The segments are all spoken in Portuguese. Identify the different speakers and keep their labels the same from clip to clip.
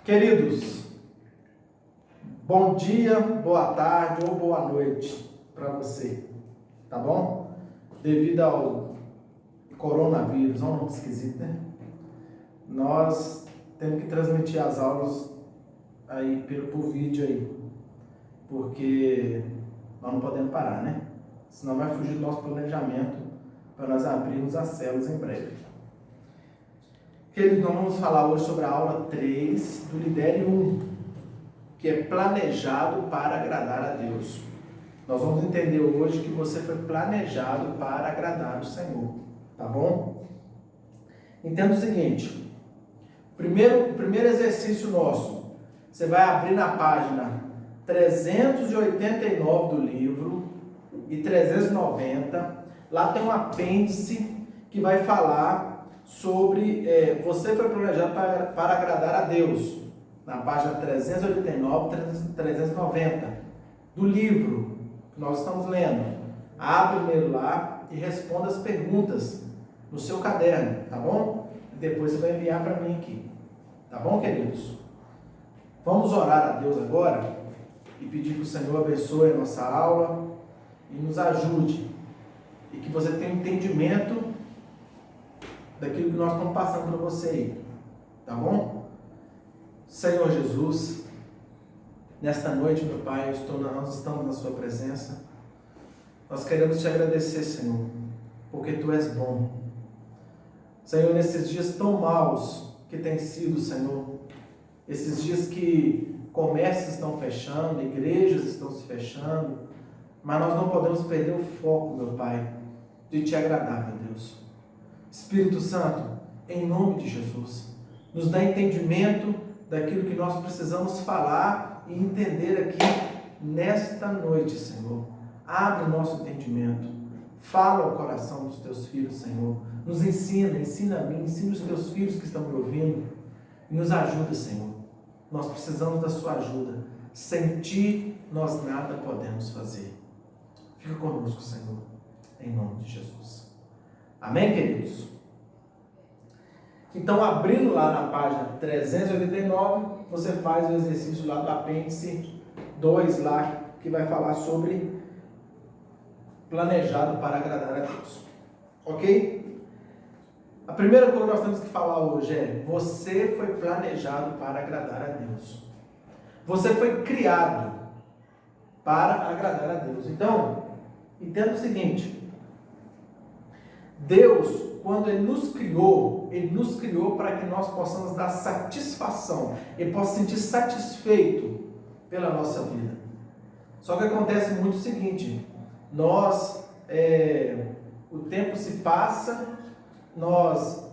Speaker 1: Queridos, bom dia, boa tarde ou boa noite para você, tá bom? Devido ao coronavírus, é um nome esquisito, né? Nós temos que transmitir as aulas aí por vídeo aí, porque nós não podemos parar, né? Senão vai fugir do nosso planejamento para nós abrirmos as células em breve. Queridos, nós vamos falar hoje sobre a aula 3 do Lidere 1, que é planejado para agradar a Deus. Nós vamos entender hoje que você foi planejado para agradar o Senhor, tá bom? Entenda o seguinte, o primeiro exercício nosso, você vai abrir na página 389 do livro e 390, lá tem um apêndice que vai falar sobre você foi planejado para agradar a Deus, na página 389 e 390 do livro que nós estamos lendo. Abre primeiro lá e responda as perguntas no seu caderno, tá bom? E depois você vai enviar para mim aqui, tá bom, queridos? Vamos orar a Deus agora e pedir que o Senhor abençoe a nossa aula e nos ajude, e que você tenha entendimento daquilo que nós estamos passando para você aí, tá bom? Senhor Jesus, nesta noite, meu Pai, nós estamos na sua presença, nós queremos te agradecer, Senhor, porque Tu és bom. Senhor, nesses dias tão maus que tem sido, Senhor, esses dias que comércios estão fechando, igrejas estão se fechando, mas nós não podemos perder o foco, meu Pai, de Te agradar, meu Deus. Espírito Santo, em nome de Jesus, nos dá entendimento daquilo que nós precisamos falar e entender aqui nesta noite, Senhor. Abre o nosso entendimento, fala ao coração dos Teus filhos, Senhor. Nos ensina a mim, ensina os Teus filhos que estão me ouvindo e nos ajuda, Senhor. Nós precisamos da Sua ajuda. Sem Ti, nós nada podemos fazer. Fica conosco, Senhor, em nome de Jesus. Amém, queridos? Então, abrindo lá na página 389, você faz o exercício lá do apêndice 2 lá, que vai falar sobre planejado para agradar a Deus. Ok? A primeira coisa que nós temos que falar hoje é: você foi planejado para agradar a Deus. Você foi criado para agradar a Deus. Então, entenda o seguinte: Deus, quando Ele nos criou para que nós possamos dar satisfação, Ele possa se sentir satisfeito pela nossa vida. Só que acontece muito o seguinte, o tempo se passa, nós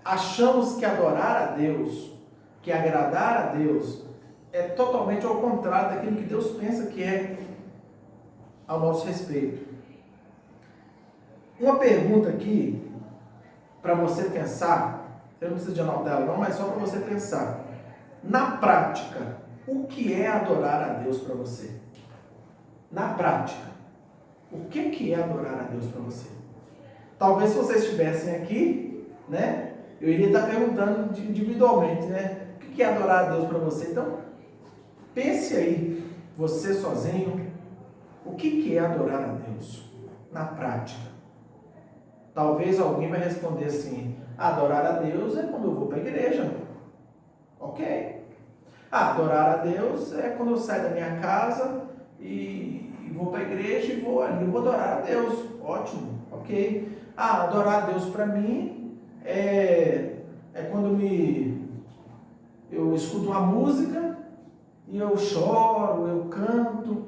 Speaker 1: achamos que adorar a Deus, que agradar a Deus, é totalmente ao contrário daquilo que Deus pensa que é ao nosso respeito. Uma pergunta aqui, para você pensar, eu não preciso de anotar ela não, mas só para você pensar. Na prática, o que é adorar a Deus para você? Na prática, o que é adorar a Deus para você? Talvez se vocês estivessem aqui, né, eu iria estar perguntando individualmente, né, o que é adorar a Deus para você? Então, pense aí, você sozinho, o que é adorar a Deus na prática? Talvez alguém vai responder assim: adorar a Deus é quando eu vou para a igreja. Ok. Adorar a Deus é quando eu saio da minha casa e vou para a igreja e vou ali, vou adorar a Deus. Ótimo. Ok. Adorar a Deus para mim é quando eu escuto uma música e eu choro, eu canto.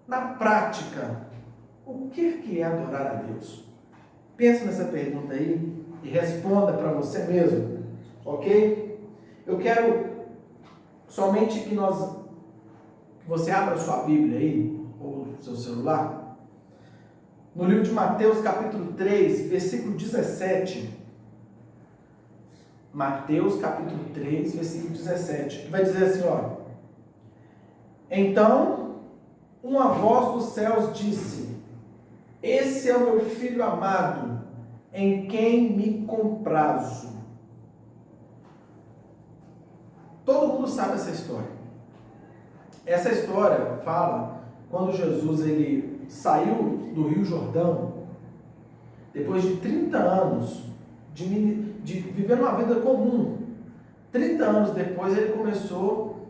Speaker 1: Na prática, o que é adorar a Deus? Pense nessa pergunta aí e responda para você mesmo, ok? Eu quero somente que você abra sua Bíblia aí, ou seu celular, no livro de Mateus, capítulo 3, versículo 17. Mateus, capítulo 3, versículo 17, que vai dizer assim, ó: então, uma voz dos céus disse: esse é o meu filho amado, em quem me comprazo. Todo mundo sabe essa história. Essa história fala quando Jesus ele saiu do Rio Jordão, depois de 30 anos de viver uma vida comum. 30 anos depois ele começou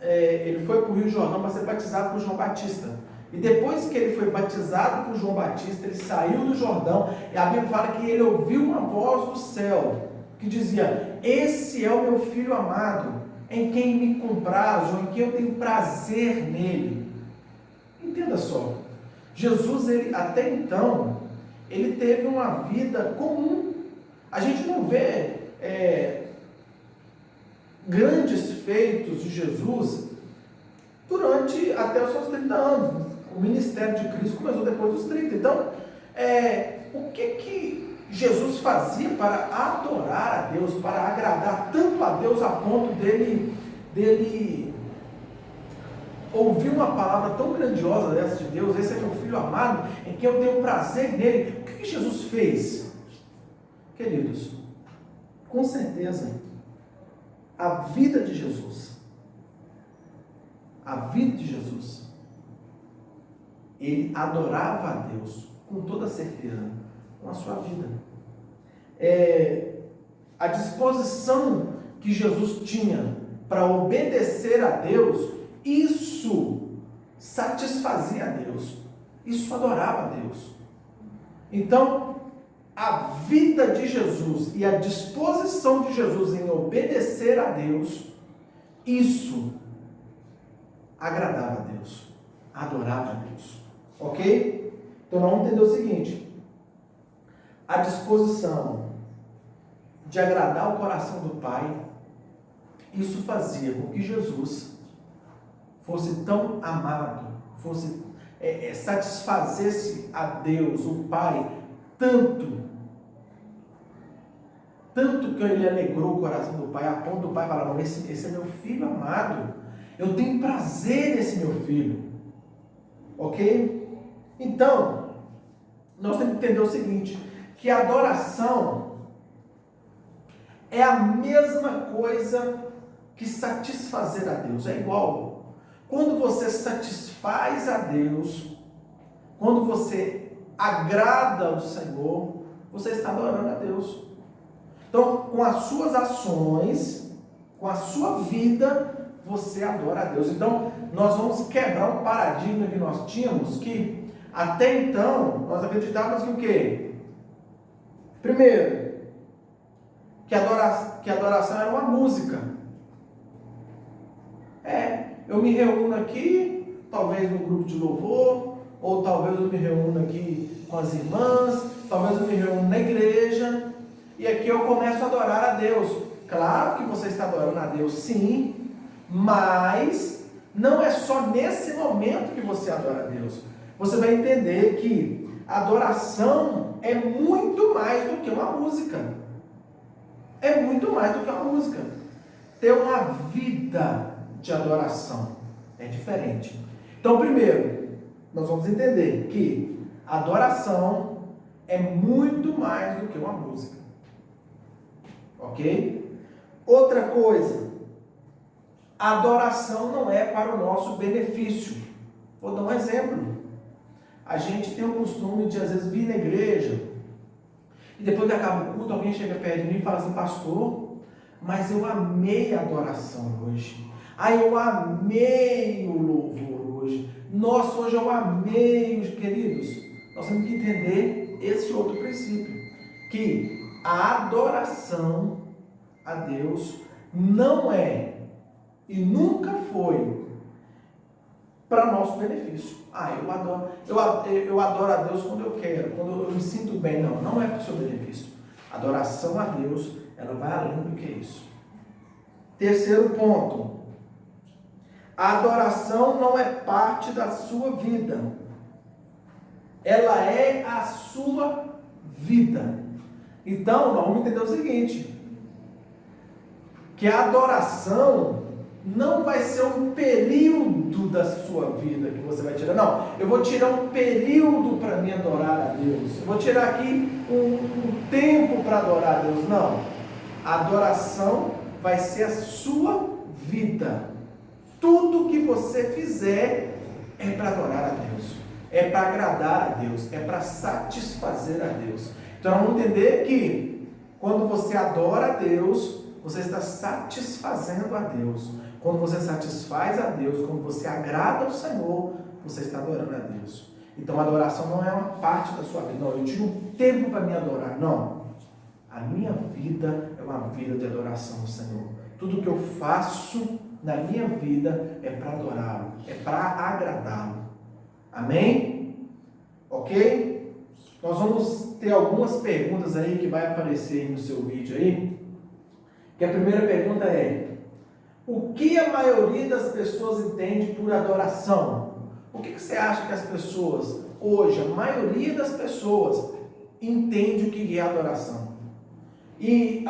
Speaker 1: ele foi para o Rio Jordão para ser batizado por João Batista. E depois que ele foi batizado por João Batista, ele saiu do Jordão, e a Bíblia fala que ele ouviu uma voz do céu, que dizia: esse é o meu filho amado, em quem me comprazo, em quem eu tenho prazer nele. Entenda só, Jesus, ele, até então, ele teve uma vida comum. A gente não vê grandes feitos de Jesus durante até os seus 30 anos. O ministério de Cristo começou depois dos 30. Então, o que Jesus fazia para adorar a Deus, para agradar tanto a Deus a ponto dele ouvir uma palavra tão grandiosa dessa de Deus: esse é meu filho amado, em quem eu tenho prazer nele? O que Jesus fez? Queridos, com certeza, a vida de Jesus, ele adorava a Deus com toda certeza, com a sua vida. A disposição que Jesus tinha para obedecer a Deus, isso satisfazia a Deus, isso adorava a Deus. Então, a vida de Jesus e a disposição de Jesus em obedecer a Deus, isso agradava a Deus, adorava a Deus. Ok? Então nós vamos entender o seguinte: a disposição de agradar o coração do Pai, isso fazia com que Jesus fosse tão amado, satisfazesse a Deus, o Pai, tanto que ele alegrou o coração do Pai, a ponto do Pai falar: não, esse é meu filho amado, eu tenho prazer nesse meu filho. Ok? Então, nós temos que entender o seguinte, que a adoração é a mesma coisa que satisfazer a Deus. É igual. Quando você satisfaz a Deus, quando você agrada ao Senhor, você está adorando a Deus. Então, com as suas ações, com a sua vida, você adora a Deus. Então, nós vamos quebrar um paradigma que nós tínhamos, que até então, nós acreditávamos que o quê? Primeiro, que a adoração era uma música. Eu me reúno aqui, talvez no grupo de louvor, ou talvez eu me reúno aqui com as irmãs, talvez eu me reúno na igreja, e aqui eu começo a adorar a Deus. Claro que você está adorando a Deus, sim, mas não é só nesse momento que você adora a Deus. Você vai entender que a adoração é muito mais do que uma música. É muito mais do que uma música. Ter uma vida de adoração é diferente. Então, primeiro, nós vamos entender que a adoração é muito mais do que uma música. Ok? Outra coisa, a adoração não é para o nosso benefício. Vou dar um exemplo. A gente tem o costume de, às vezes, vir na igreja e depois que acaba o culto, alguém chega perto de mim e fala assim: pastor, mas eu amei a adoração hoje. Eu amei o louvor hoje. Nossa, hoje eu amei os queridos. Nós temos que entender esse outro princípio, que a adoração a Deus não é e nunca foi para nosso benefício. Eu adoro a Deus quando eu quero, quando eu me sinto bem. Não é para o seu benefício. A adoração a Deus, ela vai além do que isso. Terceiro ponto, a adoração não é parte da sua vida, ela é a sua vida. Então, nós vamos entender o seguinte, que a adoração não vai ser um período da sua vida que você vai tirar. Não, eu vou tirar um período para me adorar a Deus. Eu vou tirar aqui um tempo para adorar a Deus. Não. A adoração vai ser a sua vida. Tudo que você fizer é para adorar a Deus, é para agradar a Deus, é para satisfazer a Deus. Então vamos entender que quando você adora a Deus, você está satisfazendo a Deus. Quando você satisfaz a Deus, quando você agrada ao Senhor, você está adorando a Deus. Então a adoração não é uma parte da sua vida. Não, eu tiro um tempo para me adorar. Não. A minha vida é uma vida de adoração ao Senhor. Tudo que eu faço na minha vida é para adorá-lo, é para agradá-lo. Amém? Ok? Nós vamos ter algumas perguntas aí que vai aparecer aí no seu vídeo aí. Que a primeira pergunta é: o que a maioria das pessoas entende por adoração? O que você acha que as pessoas, hoje, a maioria das pessoas, entende o que é adoração? E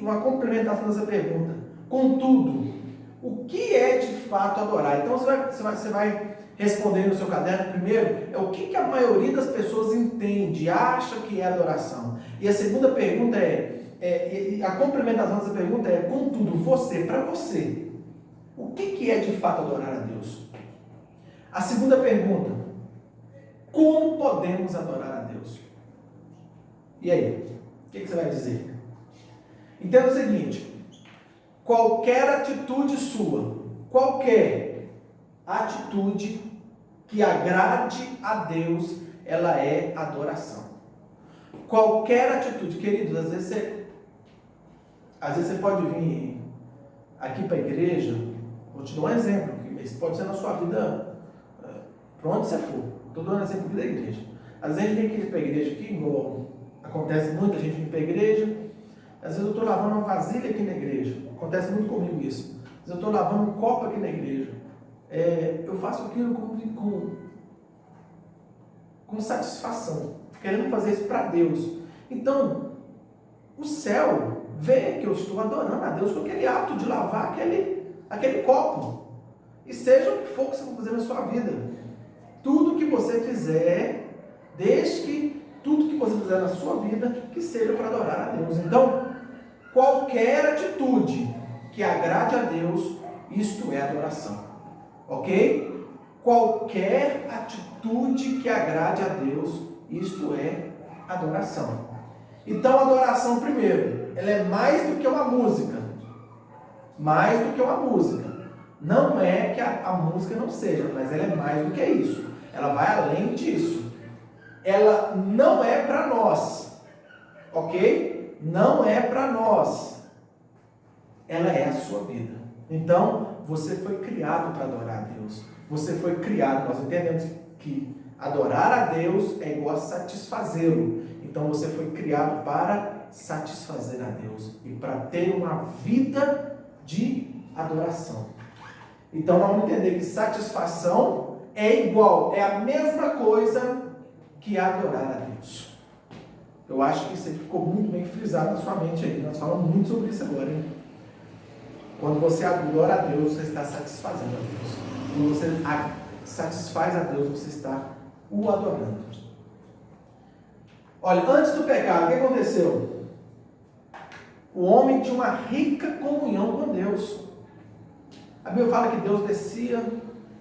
Speaker 1: uma complementação dessa pergunta: contudo, o que é de fato adorar? Então você vai responder no seu caderno primeiro, é o que a maioria das pessoas entende, acha que é adoração. E a segunda pergunta a complementação dessa pergunta é: contudo, para você, o que é de fato adorar a Deus? A segunda pergunta: como podemos adorar a Deus? E aí, o que você vai dizer? Entenda o seguinte: qualquer atitude sua, qualquer atitude que agrade a Deus, ela é adoração. Qualquer atitude, queridos, às vezes você pode vir aqui para a igreja, vou te dar um exemplo, isso pode ser na sua vida, para onde você for. Estou dando exemplo da igreja. Às vezes a gente vem aqui para a igreja, aqui, igual acontece muita gente vir para a igreja, às vezes eu estou lavando uma vasilha aqui na igreja, acontece muito comigo isso. Às vezes eu estou lavando um copo aqui na igreja, eu faço aquilo com satisfação, querendo fazer isso para Deus. Então, o céu vê que eu estou adorando a Deus com aquele ato de lavar aquele copo. E seja o que for que você for fazer na sua vida, tudo que você fizer, desde que tudo que você fizer na sua vida, que seja para adorar a Deus. Então, qualquer atitude que agrade a Deus, isto é adoração. Ok? Qualquer atitude que agrade a Deus, isto é adoração. Então, a adoração, primeiro, ela é mais do que uma música. Mais do que uma música. Não é que a música não seja, mas ela é mais do que isso. Ela vai além disso. Ela não é para nós. Ok? Não é para nós. Ela é a sua vida. Então, você foi criado para adorar a Deus. Você foi criado, nós entendemos que adorar a Deus é igual a satisfazê-lo. Então você foi criado para satisfazer a Deus e para ter uma vida de adoração. Então nós vamos entender que satisfação é a mesma coisa que adorar a Deus. Eu acho que isso aqui ficou muito bem frisado na sua mente aí. Nós falamos muito sobre isso agora, hein? Quando você adora a Deus, você está satisfazendo a Deus. Quando você satisfaz a Deus, você está o adorando. Olha, antes do pecado, o que aconteceu? O homem tinha uma rica comunhão com Deus. A Bíblia fala que Deus descia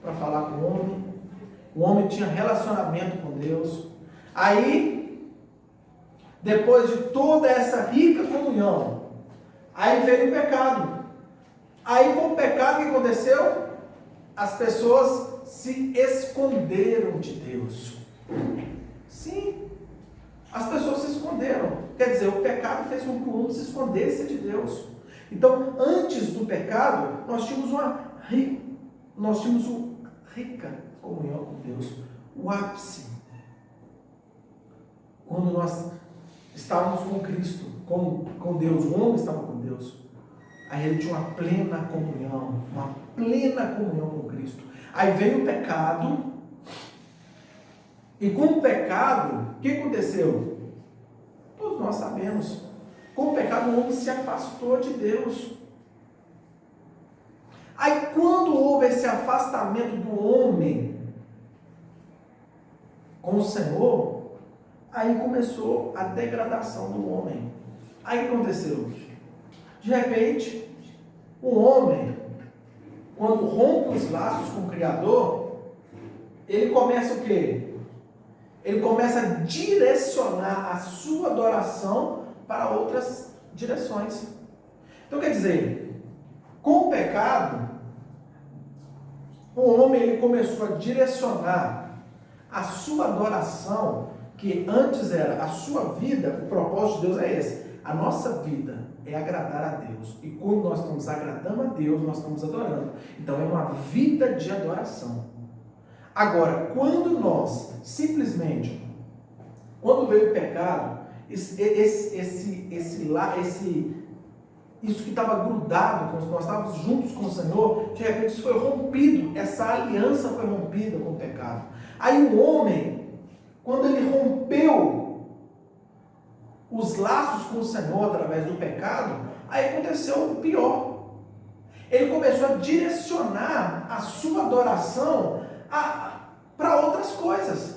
Speaker 1: para falar com o homem tinha relacionamento com Deus. Aí, depois de toda essa rica comunhão, aí veio o pecado. Aí com o pecado, o que aconteceu? As pessoas se esconderam de Deus. Sim, as pessoas se esconderam. Quer dizer, o pecado fez com que o homem se escondesse de Deus. Então, antes do pecado, nós tínhamos uma rica comunhão com Deus. O ápice. Quando nós estávamos com Cristo, com Deus, o homem estava com Deus. Aí ele tinha uma plena comunhão com Cristo. Aí veio o pecado, e com o pecado, o que aconteceu? Todos nós sabemos. Com o pecado, o homem se afastou de Deus. Aí quando houve esse afastamento do homem com o Senhor, aí começou a degradação do homem. Aí o que aconteceu? De repente, O homem, quando rompe os laços com o Criador, ele começa o quê? Ele começa a direcionar a sua adoração para outras direções. Então quer dizer, com o pecado, o homem ele começou a direcionar a sua adoração, que antes era a sua vida. O propósito de Deus é esse. A nossa vida é agradar a Deus. E quando nós estamos agradando a Deus, nós estamos adorando. Então é uma vida de adoração. Agora, quando nós simplesmente, quando veio o pecado, isso que estava grudado, nós estávamos juntos com o Senhor, de repente isso foi rompido, essa aliança foi rompida com o pecado. Aí o homem, quando ele rompeu os laços com o Senhor através do pecado, aí aconteceu o pior. Ele começou a direcionar a sua adoração para outras coisas.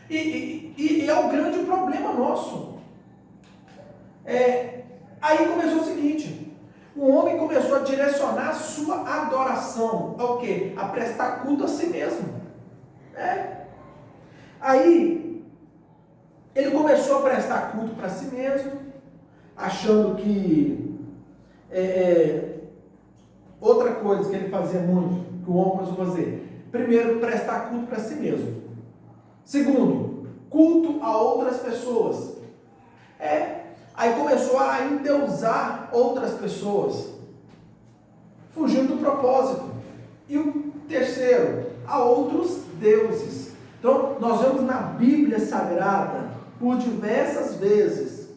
Speaker 1: E é o grande problema nosso. Aí começou o seguinte: o homem começou a direcionar a sua adoração ao quê? A prestar culto a si mesmo. Aí ele começou a prestar culto para si mesmo, achando que outra coisa que ele fazia muito, que o homem começou a fazer: primeiro, prestar culto para si mesmo. Segundo, culto a outras pessoas. Aí começou a endeusar outras pessoas, fugindo do propósito. E o terceiro, a outros deuses. Então, nós vemos na Bíblia Sagrada, por diversas vezes,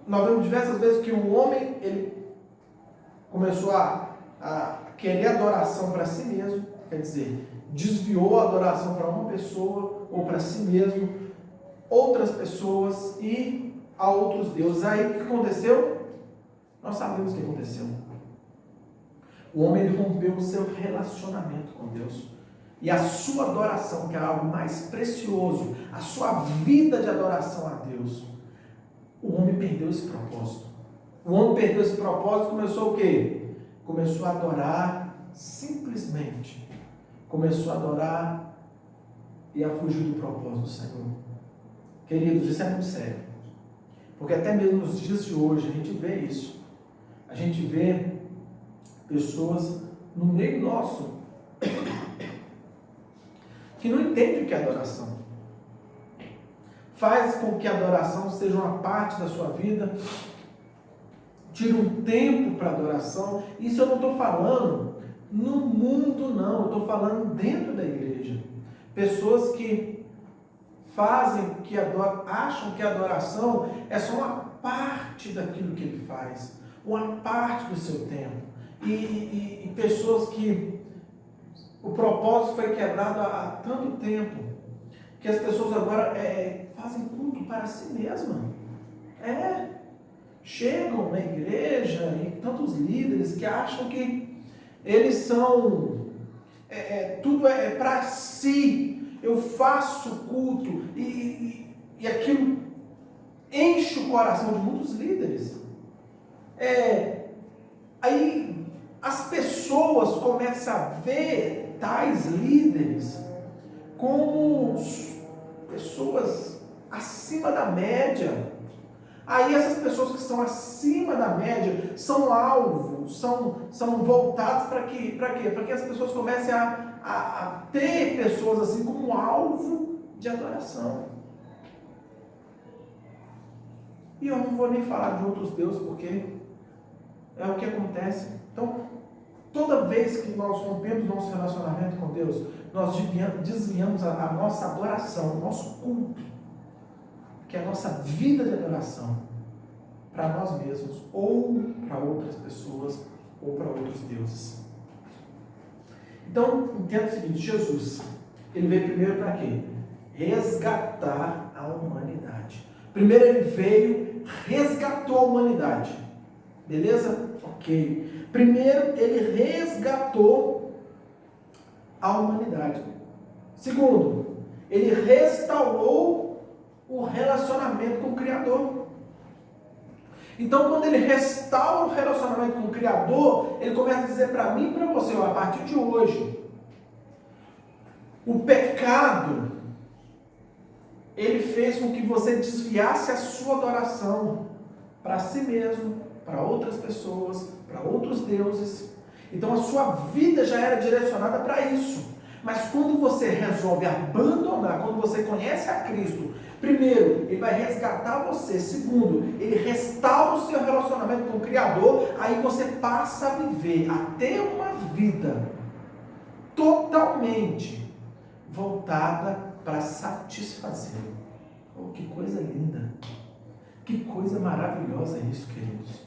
Speaker 1: nós vemos diversas vezes que o homem, ele começou a querer adoração para si mesmo, quer dizer, desviou a adoração para uma pessoa, ou para si mesmo, outras pessoas e a outros deuses. Aí o que aconteceu? Nós sabemos o que aconteceu. O homem rompeu o seu relacionamento com Deus. E a sua adoração, que é algo mais precioso, a sua vida de adoração a Deus, o homem perdeu esse propósito. O homem perdeu esse propósito e começou o quê? Começou a adorar simplesmente. Começou a adorar e a fugir do propósito do Senhor. Queridos, isso é muito sério. Porque até mesmo nos dias de hoje a gente vê isso. A gente vê pessoas no meio nosso que não entendem o que é adoração. Faz com que a adoração seja uma parte da sua vida. Tira um tempo para adoração. Isso eu não estou falando no mundo, não. Eu estou falando dentro da igreja. Pessoas que fazem, acham que a adoração é só uma parte daquilo que ele faz, uma parte do seu tempo. E pessoas que o propósito foi quebrado há tanto tempo, que as pessoas agora fazem culto para si mesmas. Chegam na igreja e tantos líderes que acham que eles são, tudo é para si. Eu faço culto e aquilo enche o coração de muitos líderes. Aí as pessoas começam a ver tais líderes como pessoas acima da média. Aí essas pessoas que estão acima da média são alvos, são voltados para quê? Para que as pessoas comecem a ter pessoas assim como alvo de adoração. E eu não vou nem falar de outros deuses, porque é o que acontece. Então, toda vez que nós rompemos nosso relacionamento com Deus, nós desviamos a nossa adoração, o nosso culto, que é a nossa vida de adoração, para nós mesmos, ou para outras pessoas, ou para outros deuses. Então, entenda o seguinte: Jesus, ele veio primeiro para quê? Resgatar a humanidade. Primeiro ele veio, resgatou a humanidade. Beleza? Ok. Primeiro ele resgatou a humanidade. Segundo, ele restaurou o relacionamento com o Criador. Então, quando ele restaura o relacionamento com o Criador, ele começa a dizer para mim e para você, ó, a partir de hoje, o pecado, ele fez com que você desviasse a sua adoração para si mesmo, para outras pessoas, para outros deuses. Então a sua vida já era direcionada para isso. Mas quando você resolve abandonar, quando você conhece a Cristo, primeiro, ele vai resgatar você. Segundo, ele restaura o seu relacionamento com o Criador. Aí você passa a viver, a ter uma vida totalmente voltada para satisfazê-lo. Oh, que coisa linda! Que coisa maravilhosa isso, queridos.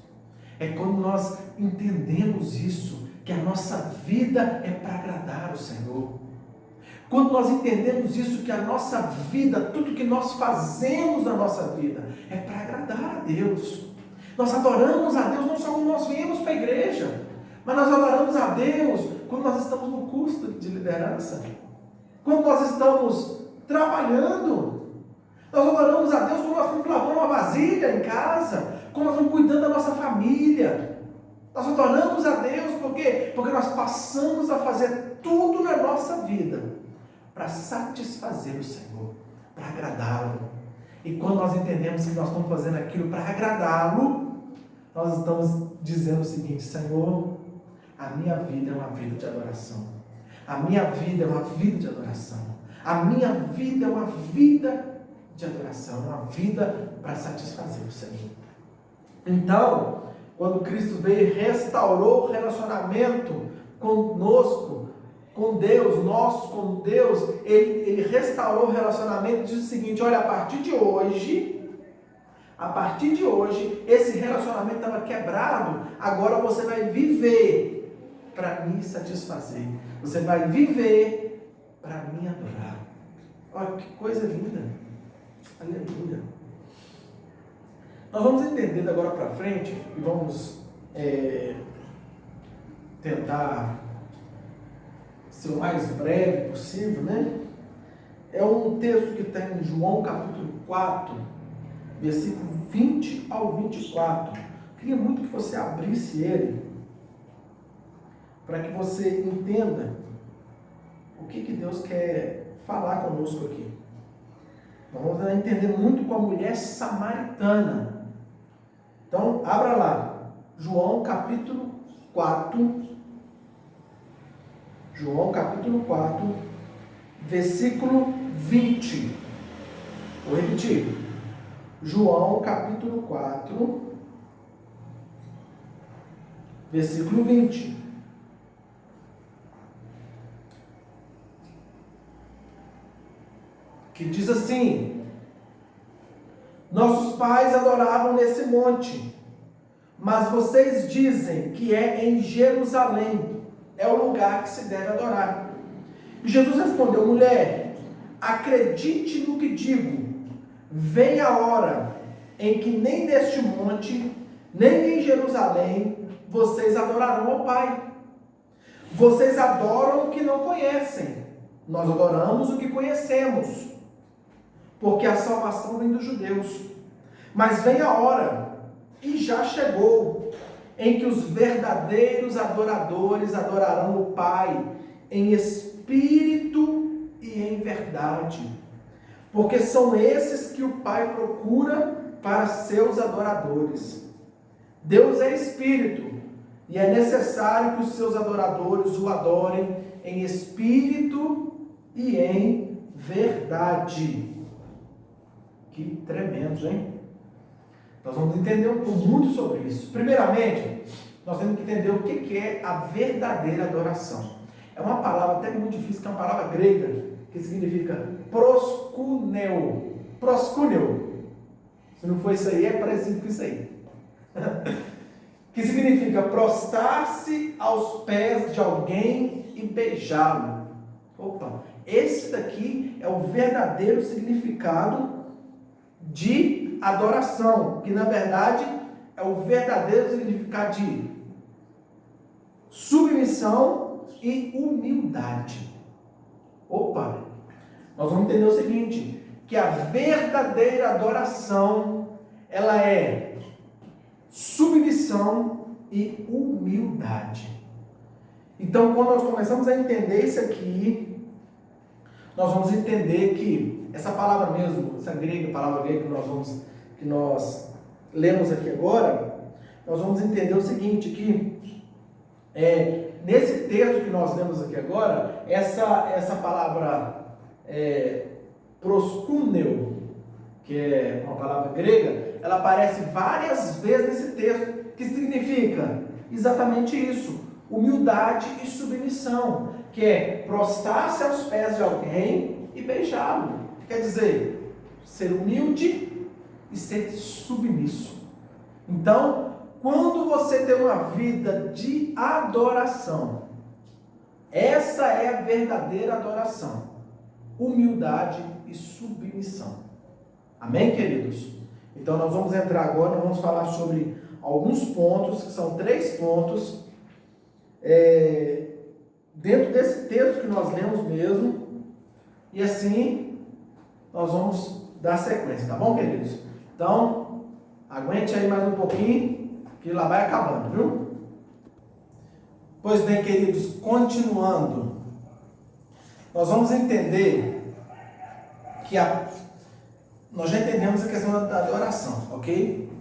Speaker 1: É quando nós entendemos isso, que a nossa vida é para agradar o Senhor. Quando nós entendemos isso, que a nossa vida, tudo que nós fazemos na nossa vida, é para agradar a Deus. Nós adoramos a Deus não só quando nós viemos para a igreja, mas nós adoramos a Deus quando nós estamos no curso de liderança, quando nós estamos trabalhando. Nós adoramos a Deus quando nós estamos lavando uma vasilha em casa, quando nós estamos cuidando da nossa família. Nós adoramos a Deus porque nós passamos a fazer tudo na nossa vida para satisfazer o Senhor, para agradá-lo. E quando nós entendemos que nós estamos fazendo aquilo para agradá-lo, nós estamos dizendo o seguinte: Senhor, a minha vida é uma vida de adoração. A minha vida é uma vida de adoração. A minha vida é uma vida de adoração, uma vida para satisfazer o Senhor. Então, quando Cristo veio e restaurou o relacionamento conosco, com Deus, nós com Deus, ele restaurou o relacionamento e diz o seguinte: olha, a partir de hoje, esse relacionamento estava quebrado, agora você vai viver para me satisfazer, você vai viver para me adorar. Olha que coisa linda, aleluia. Nós vamos entender de agora para frente e vamos tentar ser o mais breve possível, né? É um texto que está em João capítulo 4, versículo 20 ao 24. Queria muito que você abrisse ele, para que você entenda o que Deus quer falar conosco aqui. Nós vamos entender muito com a mulher samaritana. Então, abra lá, João capítulo 4, versículo 20. Vou repetir. João capítulo 4, versículo 20. Que diz assim: nossos pais adoravam nesse monte, mas vocês dizem que é em Jerusalém, é o lugar que se deve adorar. E Jesus respondeu: mulher, acredite no que digo, vem a hora em que nem neste monte, nem em Jerusalém, vocês adorarão ao Pai. Vocês adoram o que não conhecem, nós adoramos o que conhecemos, porque a salvação vem dos judeus. Mas vem a hora, e já chegou, em que os verdadeiros adoradores adorarão o Pai em espírito e em verdade, porque são esses que o Pai procura para seus adoradores. Deus é espírito, e é necessário que os seus adoradores o adorem em espírito e em verdade. Que tremendo, hein? Nós vamos entender muito sobre isso. Primeiramente, nós temos que entender o que é a verdadeira adoração. É uma palavra até muito difícil, que é uma palavra grega, que significa proskuneo. Proskuneo. Se não for isso aí, é parecido com isso aí. Que significa prostrar-se aos pés de alguém e beijá-lo. Opa, esse daqui é o verdadeiro significado de adoração, que na verdade é o verdadeiro significado de submissão e humildade. Opa, nós vamos entender o seguinte, que a verdadeira adoração, ela é submissão e humildade. Então, quando nós começamos a entender isso aqui, nós vamos entender que essa palavra mesmo, essa palavra grega que nós lemos aqui agora, nós vamos entender o seguinte, que nesse texto que nós lemos aqui agora, essa palavra proskuneo, que é uma palavra grega, ela aparece várias vezes nesse texto, que significa exatamente isso, humildade e submissão, que é prostrar-se aos pés de alguém e beijá-lo. Quer dizer, ser humilde e ser submisso. Então, quando você tem uma vida de adoração, essa é a verdadeira adoração. Humildade e submissão. Amém, queridos? Então, nós vamos entrar agora, nós vamos falar sobre alguns pontos, que são 3 pontos, dentro desse texto que nós lemos mesmo, e assim nós vamos dar sequência, tá bom, queridos? Então, aguente aí mais um pouquinho, que lá vai acabando, viu? Pois bem, queridos, continuando, nós vamos entender que nós já entendemos a questão da adoração, ok?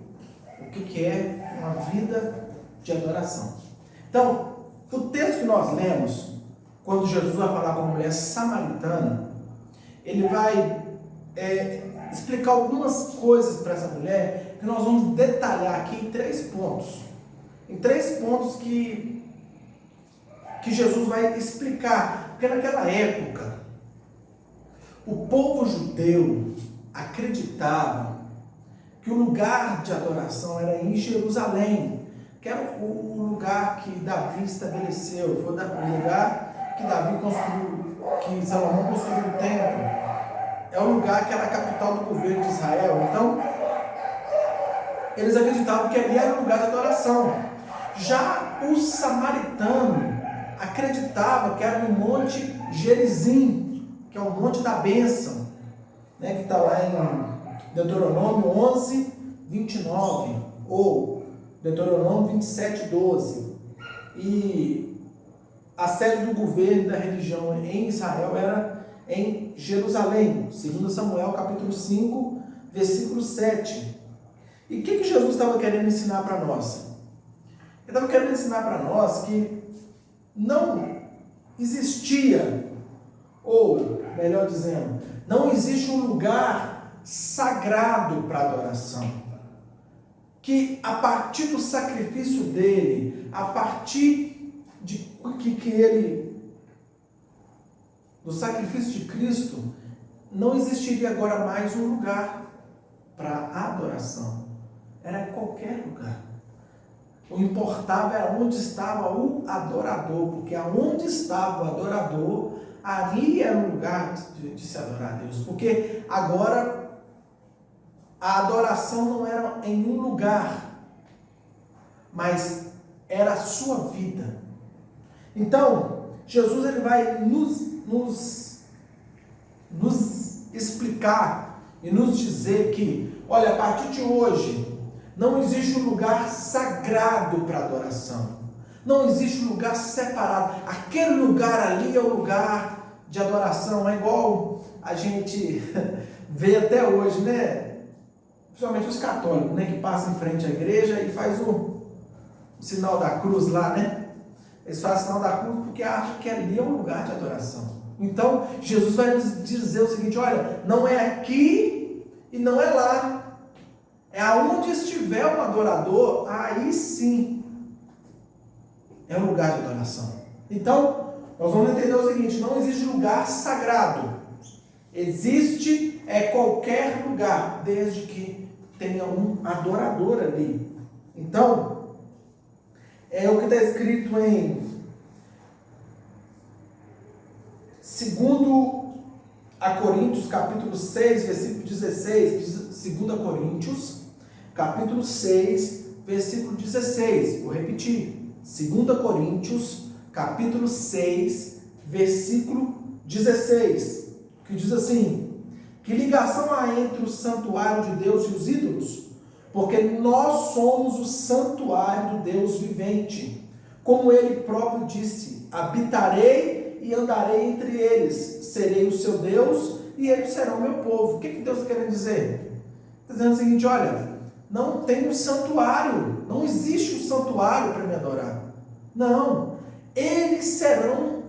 Speaker 1: O que é uma vida de adoração. Então, o texto que nós lemos, quando Jesus vai falar com a mulher samaritana, ele vai explicar algumas coisas para essa mulher, que nós vamos detalhar aqui em 3 pontos. Em 3 pontos que Jesus vai explicar. Porque naquela época, o povo judeu acreditava que o lugar de adoração era em Jerusalém, que era o lugar que Davi estabeleceu, foi o lugar que Davi construiu, que Salomão construiu o templo. É o lugar que era a capital do governo de Israel. Então, eles acreditavam que ali era o lugar de adoração. Já o samaritano acreditava que era no Monte Gerizim, que é o Monte da Bênção, né, que está lá em Deuteronômio 11, 29, ou Deuteronômio 27, 12. E a sede do governo da religião em Israel era em Jerusalém, segundo Samuel capítulo 5, versículo 7. E o que Jesus estava querendo ensinar para nós? Ele estava querendo ensinar para nós que não existia, ou melhor dizendo, não existe um lugar sagrado para adoração. Que a partir do sacrifício dele, a partir de do sacrifício de Cristo, não existiria agora mais um lugar para adoração. Era qualquer lugar. O importava era onde estava o adorador, porque aonde estava o adorador, ali era o lugar de se adorar a Deus. Porque agora a adoração não era em um lugar, mas era a sua vida. Então, Jesus ele vai nos explicar e nos dizer que, olha, a partir de hoje, não existe um lugar sagrado para adoração. Não existe um lugar separado. Aquele lugar ali é o lugar de adoração. É igual a gente vê até hoje, né? Principalmente os católicos, né? Que passam em frente à igreja e faz o sinal da cruz lá, né? Eles fazem o sinal da cruz porque acham que ali é um lugar de adoração. Então, Jesus vai nos dizer o seguinte, olha, não é aqui e não é lá. É aonde estiver um adorador, aí sim é um lugar de adoração. Então, nós vamos entender o seguinte, não existe lugar sagrado. Existe qualquer lugar, desde que tenha um adorador ali. Então, é o que está escrito em 2 Coríntios, capítulo 6, versículo 16, 2 Coríntios, capítulo 6, versículo 16. Vou repetir. 2 Coríntios, capítulo 6, versículo 16. Que diz assim: que ligação há entre o santuário de Deus e os ídolos? porque nós somos o santuário do Deus vivente. Como ele próprio disse, habitarei e andarei entre eles, serei o seu Deus e eles serão meu povo. O que Deus está querendo dizer? Está dizendo o seguinte, olha, não tem um santuário, não existe um santuário para me adorar. Não, eles serão,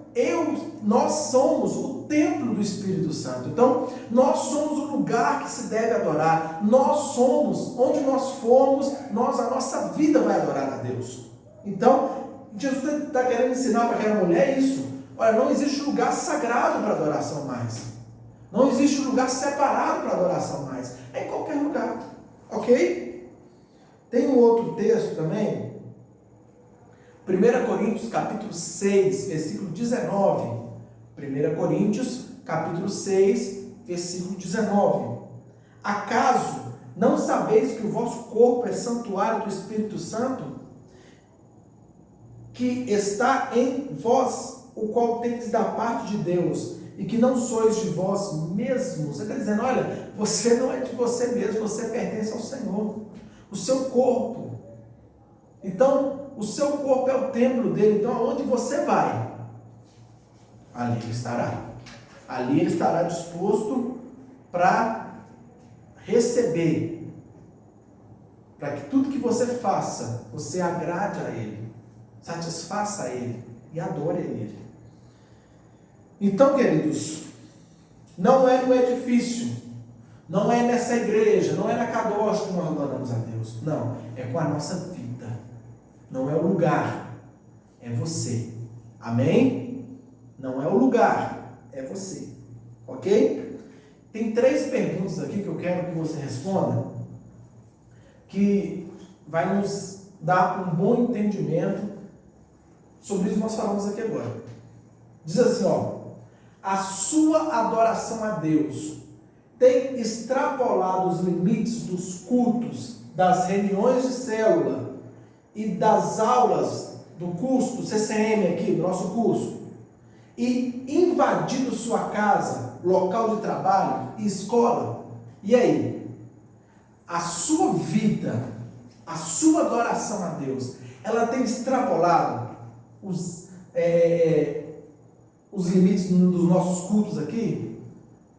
Speaker 1: nós somos o templo do Espírito Santo. Então, nós somos o lugar que se deve adorar. Nós somos, onde nós formos, a nossa vida vai adorar a Deus. Então, Jesus está querendo ensinar para aquela mulher isso. Olha, não existe lugar sagrado para adoração mais. Não existe lugar separado para adoração mais. É em qualquer lugar. Ok? Tem um outro texto também. 1 Coríntios capítulo 6, versículo 19. 1 Coríntios capítulo 6, versículo 19. Acaso não sabeis que o vosso corpo é santuário do Espírito Santo, que está em vós, o qual tendes da parte de Deus, e que não sois de vós mesmos? Você está dizendo, olha, você não é de você mesmo, você pertence ao Senhor. O seu corpo. Então, o seu corpo é o templo dele. Então, aonde você vai, ali ele estará. Ali ele estará disposto para receber. Para que tudo que você faça, você agrade a ele, satisfaça a ele e adore a ele. Então, queridos, não é no edifício, não é nessa igreja, não é na Kadosh que nós adoramos a Deus. Não, é com a nossa vida. Não é o lugar, é você. Amém? Não é o lugar, é você. Ok? Tem 3 perguntas aqui que eu quero que você responda, que vai nos dar um bom entendimento sobre isso que nós falamos aqui agora. Diz assim, ó: a sua adoração a Deus tem extrapolado os limites dos cultos, das reuniões de célula e das aulas do curso, do CCM aqui, do nosso curso, e invadido sua casa, local de trabalho e escola? E aí? A sua vida, a sua adoração a Deus, ela tem extrapolado os limites dos nossos cultos aqui?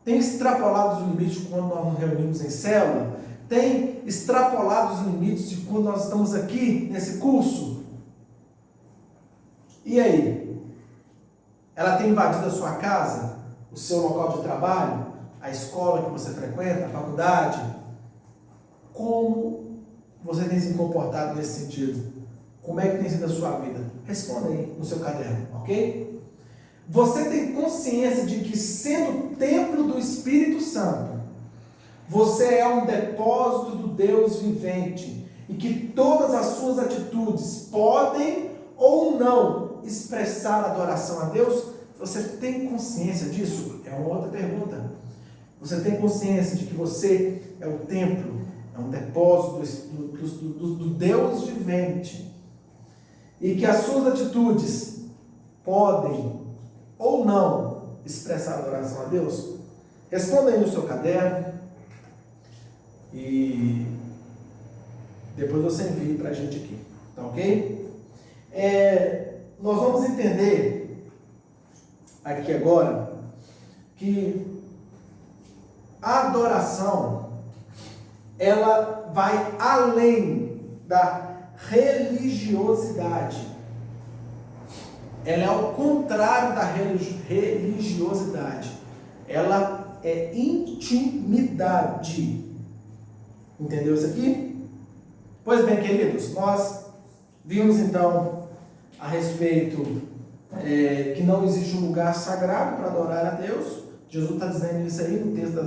Speaker 1: Tem extrapolado os limites quando nós nos reunimos em célula? Tem extrapolado os limites de quando nós estamos aqui nesse curso? E aí? Ela tem invadido a sua casa, o seu local de trabalho, a escola que você frequenta, a faculdade? Como você tem se comportado nesse sentido? Como é que tem sido a sua vida? Responda aí no seu caderno, ok? Você tem consciência de que, sendo templo do Espírito Santo, você é um depósito do Deus vivente e que todas as suas atitudes podem ou não expressar adoração a Deus? Você tem consciência disso? É uma outra pergunta. Você tem consciência de que você é o templo, é um depósito do Deus vivente e que as suas atitudes podem ou não expressar adoração a Deus? Responda aí no seu caderno e depois você envia para a gente aqui, tá ok? Nós vamos entender aqui agora que a adoração, ela vai além da religiosidade. Ela é ao contrário da religiosidade. Ela é intimidade. Entendeu isso aqui? Pois bem, queridos, nós vimos então a respeito que não existe um lugar sagrado para adorar a Deus. Jesus está dizendo isso aí no texto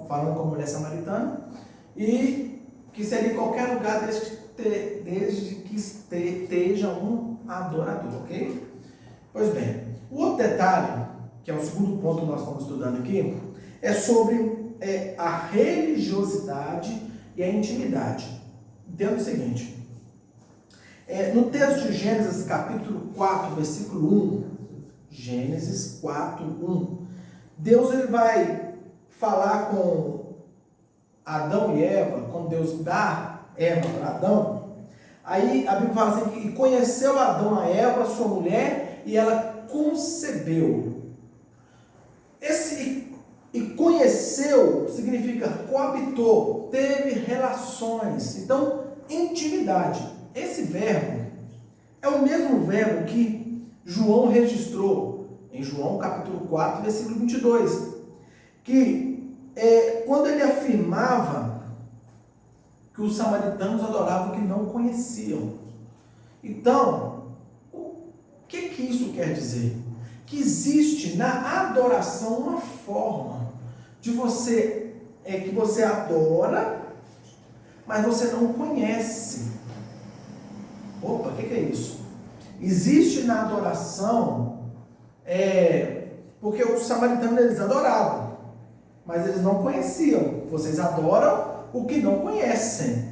Speaker 1: falando com a mulher samaritana. E que seria em qualquer lugar desde que esteja um adorador, ok? Pois bem, o outro detalhe, que é o segundo ponto que nós estamos estudando aqui, é sobre a religiosidade e a intimidade. Entenda o seguinte, no texto de Gênesis capítulo 4, versículo 1, Gênesis 4, 1, Deus ele vai falar com Adão e Eva, quando Deus dá Eva para Adão, aí a Bíblia fala assim, que conheceu Adão a Eva, sua mulher, e ela concebeu. E conheceu significa coabitou, teve relações. Então, intimidade. Esse verbo é o mesmo verbo que João registrou em João capítulo 4, versículo 22. Que quando ele afirmava que os samaritanos adoravam o que não conheciam. Então, o que isso quer dizer? Que existe na adoração uma forma de você, que você adora, mas você não conhece. Opa, o que é isso? Existe na adoração, porque os samaritanos eles adoravam, mas eles não conheciam. Vocês adoram o que não conhecem.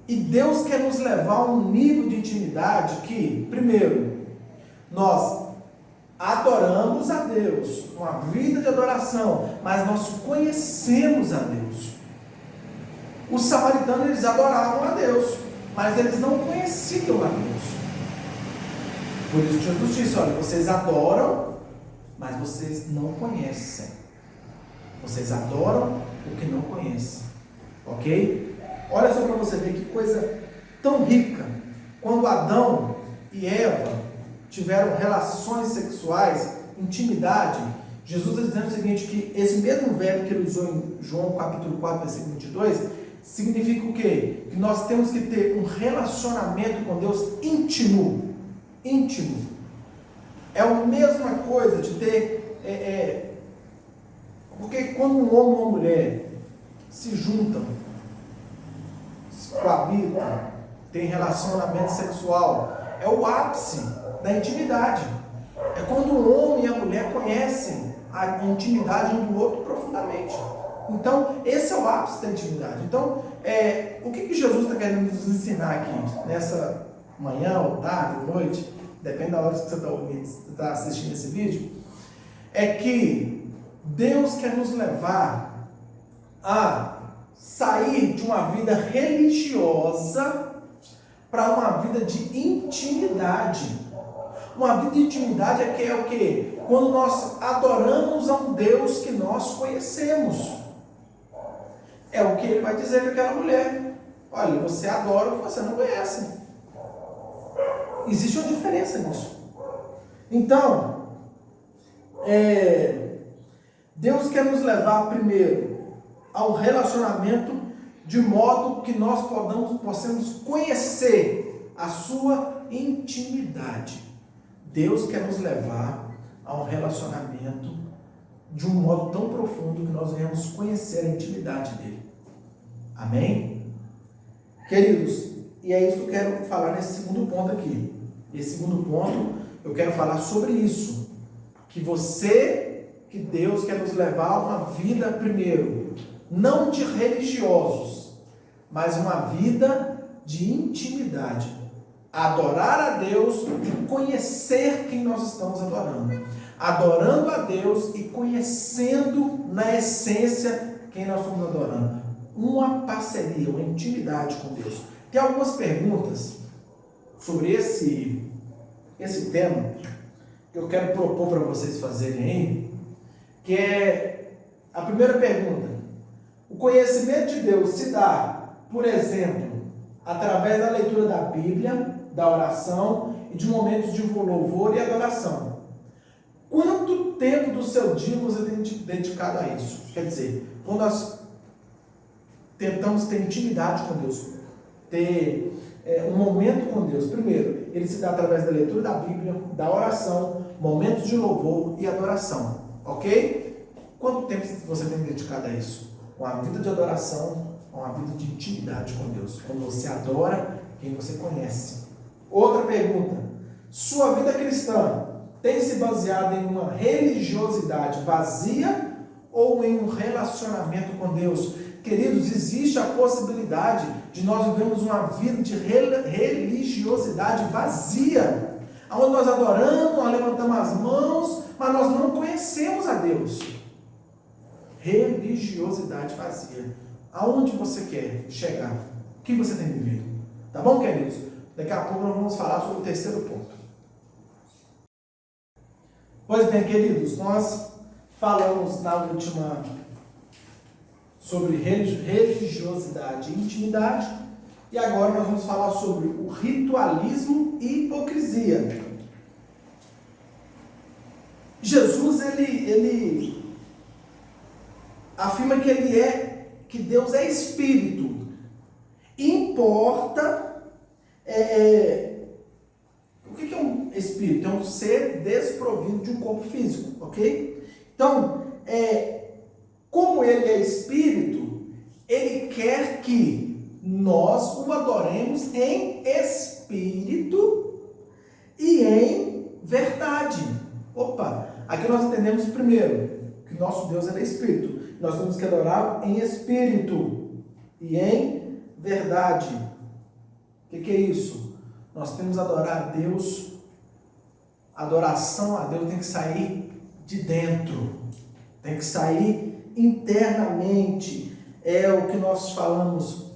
Speaker 1: E Deus quer nos levar a um nível de intimidade que, primeiro, nós adoramos a Deus, uma vida de adoração, mas nós conhecemos a Deus. Os samaritanos, eles adoravam a Deus, mas eles não conheciam a Deus. Por isso Jesus disse, olha, vocês adoram, mas vocês não conhecem. Vocês adoram o que não conhecem. Ok? Olha só para você ver que coisa tão rica. Quando Adão e Eva tiveram relações sexuais, intimidade, Jesus está dizendo o seguinte, que esse mesmo verbo que ele usou em João capítulo 4, versículo 22, significa o quê? Que nós temos que ter um relacionamento com Deus íntimo. Íntimo. É a mesma coisa de ter... porque quando um homem e uma mulher se juntam, se coabitam, tem relacionamento sexual, é o ápice da intimidade. É quando o homem e a mulher conhecem a intimidade um do outro profundamente. Então, esse é o ápice da intimidade. Então, o que Jesus está querendo nos ensinar aqui, nessa manhã, ou tarde, ou noite, depende da hora que você está assistindo esse vídeo, é que Deus quer nos levar a sair de uma vida religiosa para uma vida de intimidade. Uma vida de intimidade é o quê? Quando nós adoramos a um Deus que nós conhecemos. É o que ele vai dizer para aquela mulher. Olha, você adora o que você não conhece. Existe uma diferença nisso. Então, Deus quer nos levar primeiro ao relacionamento de modo que nós possamos conhecer a sua intimidade. Deus quer nos levar a um relacionamento de um modo tão profundo que nós venhamos conhecer a intimidade dele. Amém? Queridos, e é isso que eu quero falar nesse segundo ponto aqui. Esse segundo ponto, eu quero falar sobre isso. Que Deus quer nos levar a uma vida, primeiro, não de religiosos, mas uma vida de intimidade. Adorar a Deus e conhecer quem nós estamos adorando. Adorando a Deus e conhecendo na essência quem nós estamos adorando. Uma parceria, uma intimidade com Deus. Tem algumas perguntas sobre esse tema que eu quero propor para vocês fazerem aí, que é a primeira pergunta. O conhecimento de Deus se dá, por exemplo, através da leitura da Bíblia, da oração e de momentos de louvor e adoração. Quanto tempo do seu dia você tem dedicado a isso? Quer dizer, quando nós tentamos ter intimidade com Deus, ter um momento com Deus, primeiro, ele se dá através da leitura da Bíblia, da oração, momentos de louvor e adoração. Ok? Quanto tempo você tem dedicado a isso? Uma vida de adoração, uma vida de intimidade com Deus. Quando você adora quem você conhece. Outra pergunta. Sua vida cristã tem se baseado em uma religiosidade vazia ou em um relacionamento com Deus? Queridos, existe a possibilidade de nós vivermos uma vida de religiosidade vazia, onde nós adoramos, nós levantamos as mãos, mas nós não conhecemos a Deus. religiosidade vazia. Aonde você quer chegar? O que você tem vivido? Tá bom, queridos? Daqui a pouco nós vamos falar sobre o terceiro ponto. Pois bem, queridos, nós falamos na última sobre religiosidade e intimidade, e agora nós vamos falar sobre o ritualismo e hipocrisia. Jesus, ele afirma que Deus é espírito. Importa o que é um espírito? É um ser desprovido de um corpo físico, ok? Então, como ele é espírito, ele quer que nós o adoremos em espírito e em verdade. Opa, aqui nós entendemos primeiro que nosso Deus é espírito. Nós temos que adorá-lo em espírito e em verdade. O que é isso? Nós temos que adorar a Deus. A adoração a Deus tem que sair de dentro, tem que sair internamente. É o que nós falamos,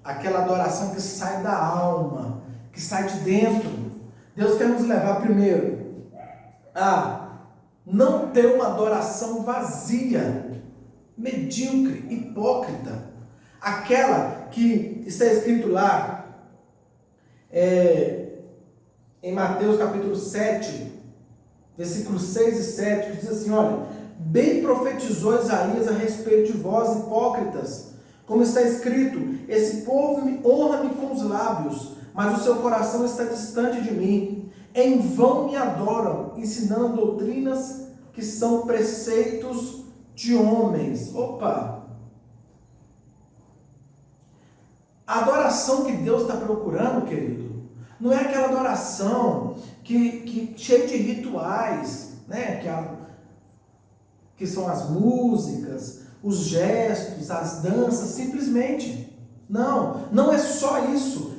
Speaker 1: aquela adoração que sai da alma, que sai de dentro. Deus quer nos levar primeiro a não ter uma adoração vazia, medíocre, hipócrita. Aquela que está escrito lá em Mateus capítulo 7, versículos 6 e 7, que diz assim, olha, bem profetizou Isaías a respeito de vós, hipócritas, como está escrito, esse povo honra-me com os lábios, mas o seu coração está distante de mim. Em vão me adoram, ensinando doutrinas que são preceitos de homens. Opa! A adoração que Deus está procurando, querido, não é aquela adoração que cheia de rituais, né? Que são as músicas, os gestos, as danças, simplesmente. Não é só isso.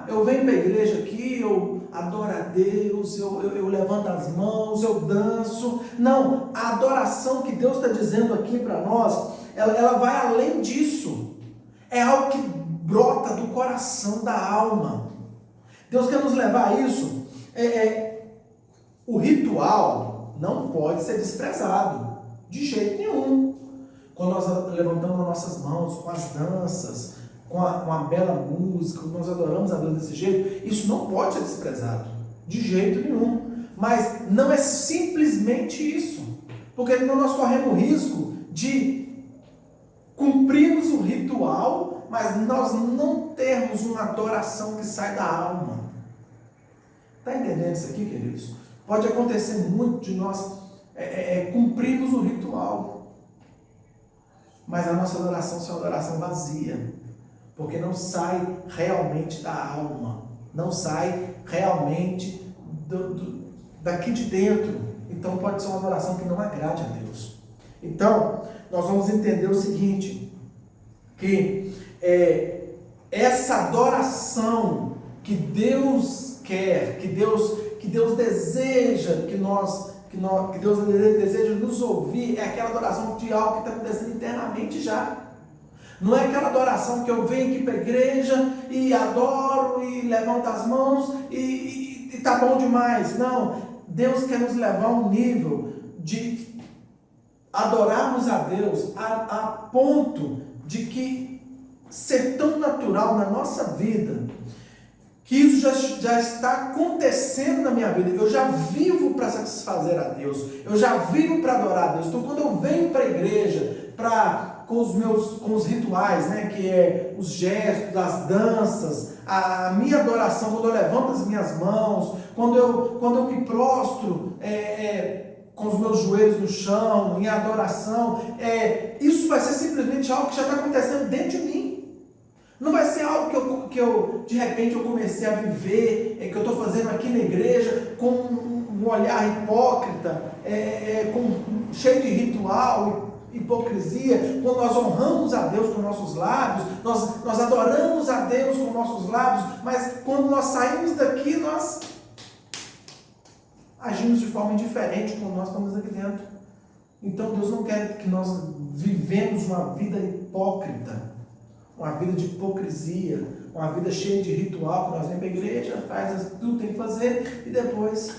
Speaker 1: Eu venho para a igreja aqui, eu adoro a Deus, eu levanto as mãos, eu danço. Não, a adoração que Deus está dizendo aqui para nós, ela vai além disso. É algo que brota do coração, da alma. Deus quer nos levar a isso. O ritual não pode ser desprezado, de jeito nenhum. Quando nós levantamos as nossas mãos com as danças, com uma bela música, quando nós adoramos a Deus desse jeito, isso não pode ser desprezado, de jeito nenhum. Mas não é simplesmente isso, porque senão nós corremos o risco de cumprirmos o ritual, mas nós não termos uma adoração que sai da alma. Está entendendo isso aqui, queridos? Pode acontecer muito de nós cumprirmos o ritual, mas a nossa adoração é uma adoração vazia, porque não sai realmente da alma, não sai realmente daqui de dentro. Então pode ser uma adoração que não agrade a Deus. Então, nós vamos entender o seguinte, que essa adoração que Deus quer, que Deus deseja que Deus deseja nos ouvir, é aquela adoração de algo que está acontecendo internamente já. Não é aquela adoração que eu venho aqui para a igreja e adoro e levanto as mãos e tá bom demais. Não, Deus quer nos levar a um nível de adorarmos a Deus a ponto de que ser tão natural na nossa vida, que isso já está acontecendo na minha vida. Eu já vivo para satisfazer a Deus, eu já vivo para adorar a Deus. Então quando eu venho para a igreja, com os rituais, né, que é os gestos, as danças, a minha adoração, quando eu levanto as minhas mãos, quando eu me prostro com os meus joelhos no chão, em adoração, isso vai ser simplesmente algo que já está acontecendo dentro de mim. Não vai ser algo que eu de repente eu comecei a viver, que eu estou fazendo aqui na igreja com um olhar hipócrita, cheio de ritual, hipocrisia. Quando nós honramos a Deus com nossos lábios, nós adoramos a Deus com nossos lábios, mas quando nós saímos daqui, nós agimos de forma indiferente quando nós estamos aqui dentro. Então Deus não quer que nós vivemos uma vida hipócrita, uma vida de hipocrisia, uma vida cheia de ritual, que nós vamos para a igreja, faz tudo que tem que fazer e depois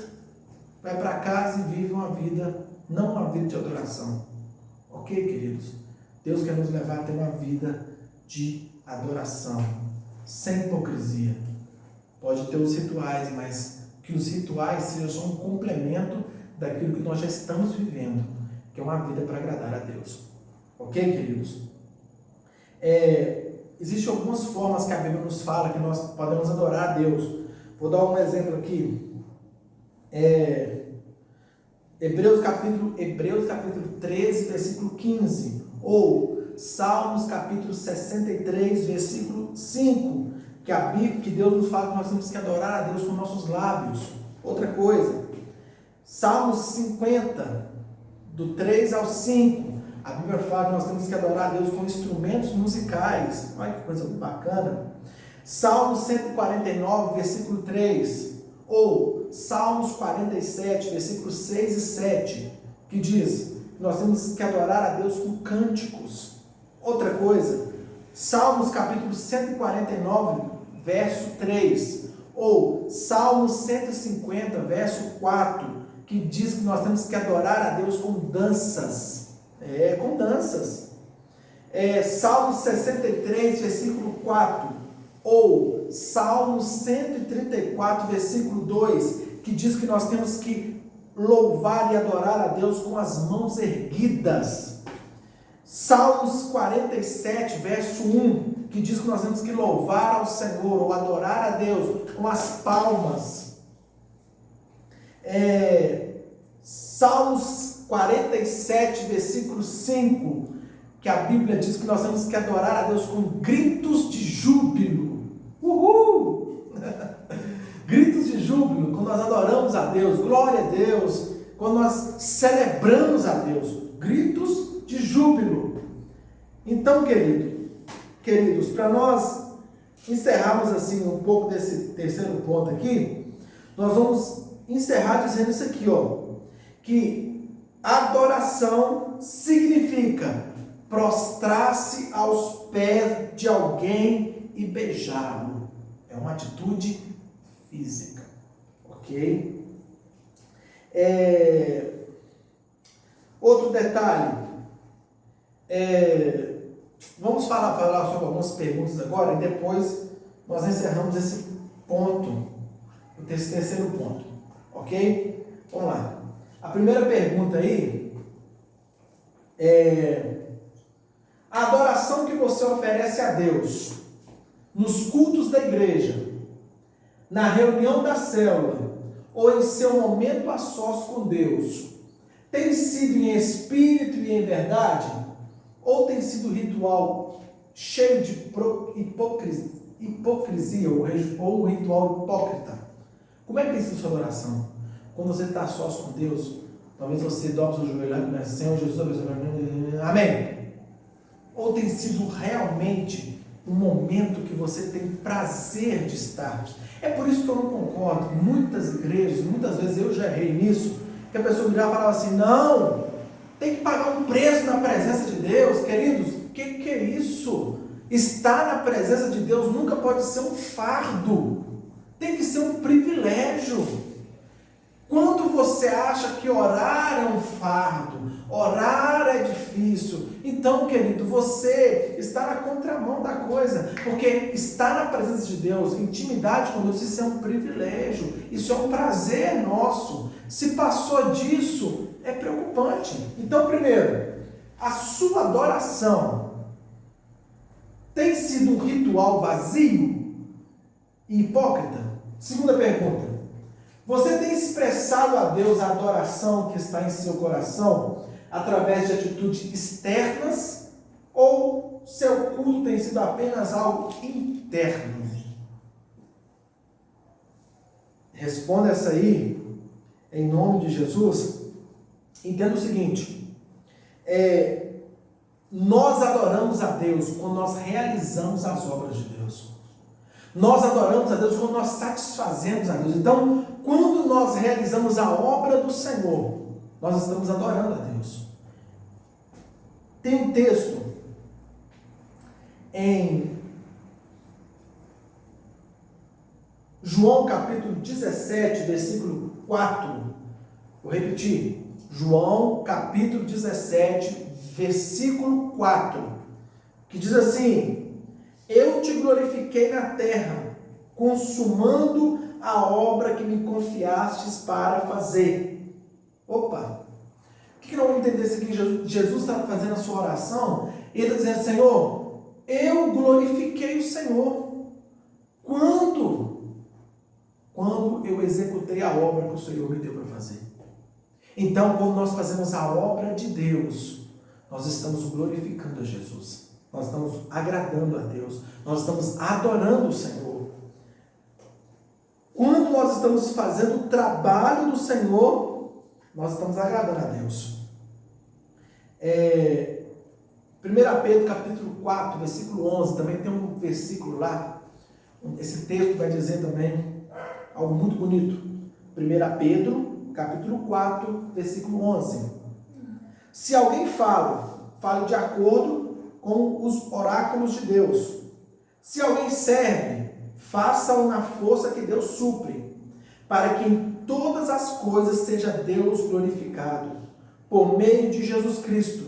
Speaker 1: vai para casa e vive uma vida, não uma vida de adoração. Ok, queridos? Deus quer nos levar a ter uma vida de adoração, sem hipocrisia. Pode ter os rituais, mas que os rituais sejam só um complemento daquilo que nós já estamos vivendo, que é uma vida para agradar a Deus. Ok, queridos? Existem algumas formas que a Bíblia nos fala que nós podemos adorar a Deus. Vou dar um exemplo aqui. Hebreus capítulo 13, versículo 15. Ou Salmos capítulo 63, versículo 5. Que Deus nos fala que nós temos que adorar a Deus com nossos lábios. Outra coisa. Salmos 50, do 3 ao 5. A Bíblia fala que nós temos que adorar a Deus com instrumentos musicais. Olha que coisa bacana. Salmos 149, versículo 3. Ou Salmos 47, versículos 6 e 7. Que diz que nós temos que adorar a Deus com cânticos. Outra coisa. Salmos capítulo 149, verso 3. Ou Salmos 150, verso 4. Que diz que nós temos que adorar a Deus com danças. Com danças. Salmo 63, versículo 4. Ou Salmo 134, versículo 2. Que diz que nós temos que louvar e adorar a Deus com as mãos erguidas. Salmos 47, verso 1. Que diz que nós temos que louvar ao Senhor ou adorar a Deus com as palmas. Salmos 47, versículo 5, que a Bíblia diz que nós temos que adorar a Deus com gritos de júbilo. Uhul! Gritos de júbilo, quando nós adoramos a Deus, glória a Deus, quando nós celebramos a Deus, gritos de júbilo. Então, queridos, para nós encerrarmos assim um pouco desse terceiro ponto aqui, nós vamos encerrar dizendo isso aqui, que adoração significa prostrar-se aos pés de alguém e beijá-lo. É uma atitude física, ok? Outro detalhe, vamos falar sobre algumas perguntas agora e depois nós encerramos esse ponto, esse terceiro ponto, ok? Vamos lá. A primeira pergunta aí a adoração que você oferece a Deus nos cultos da igreja, na reunião da célula ou em seu momento a sós com Deus, tem sido em espírito e em verdade? Ou tem sido ritual cheio de hipocrisia ou ritual hipócrita? Como é que tem sido sua adoração? Quando você está sós com Deus, talvez você dobre o seu joelho lá e comece, Senhor Jesus, amém. Ou tem sido realmente um momento que você tem prazer de estar? É por isso que eu não concordo. Muitas igrejas, muitas vezes eu já errei nisso, que a pessoa virava e falava assim, não, tem que pagar um preço na presença de Deus. Queridos, o que é isso? Estar na presença de Deus nunca pode ser um fardo, tem que ser um privilégio. Quando você acha que orar é um fardo, orar é difícil, então, querido, você está na contramão da coisa, porque estar na presença de Deus, intimidade com Deus, isso é um privilégio, isso é um prazer nosso. Se passou disso, é preocupante. Então, primeiro, a sua adoração tem sido um ritual vazio e hipócrita? Segunda pergunta. Você tem expressado a Deus a adoração que está em seu coração através de atitudes externas ou seu culto tem sido apenas algo interno? Responda essa aí, em nome de Jesus. Entenda o seguinte, nós adoramos a Deus quando nós realizamos as obras de Deus. Nós adoramos a Deus quando nós satisfazemos a Deus. Então, quando nós realizamos a obra do Senhor, nós estamos adorando a Deus. Tem um texto em João capítulo 17, versículo 4. Vou repetir. João capítulo 17, versículo 4. Que diz assim: eu te glorifiquei na terra, consumando a obra que me confiastes para fazer. Opa! O que nós vamos entender isso aqui? Jesus está fazendo a sua oração, ele está dizendo: Senhor, eu glorifiquei o Senhor. Quando eu executei a obra que o Senhor me deu para fazer. Então, quando nós fazemos a obra de Deus, nós estamos glorificando a Jesus. Nós estamos agradando a Deus. Nós estamos adorando o Senhor. Quando nós estamos fazendo o trabalho do Senhor, nós estamos agradando a Deus. 1 Pedro capítulo 4, versículo 11, também tem um versículo lá. Esse texto vai dizer também algo muito bonito. 1 Pedro capítulo 4, versículo 11. Se alguém fale de acordo com os oráculos de Deus. Se alguém serve, faça-o na força que Deus supre, para que em todas as coisas seja Deus glorificado, por meio de Jesus Cristo,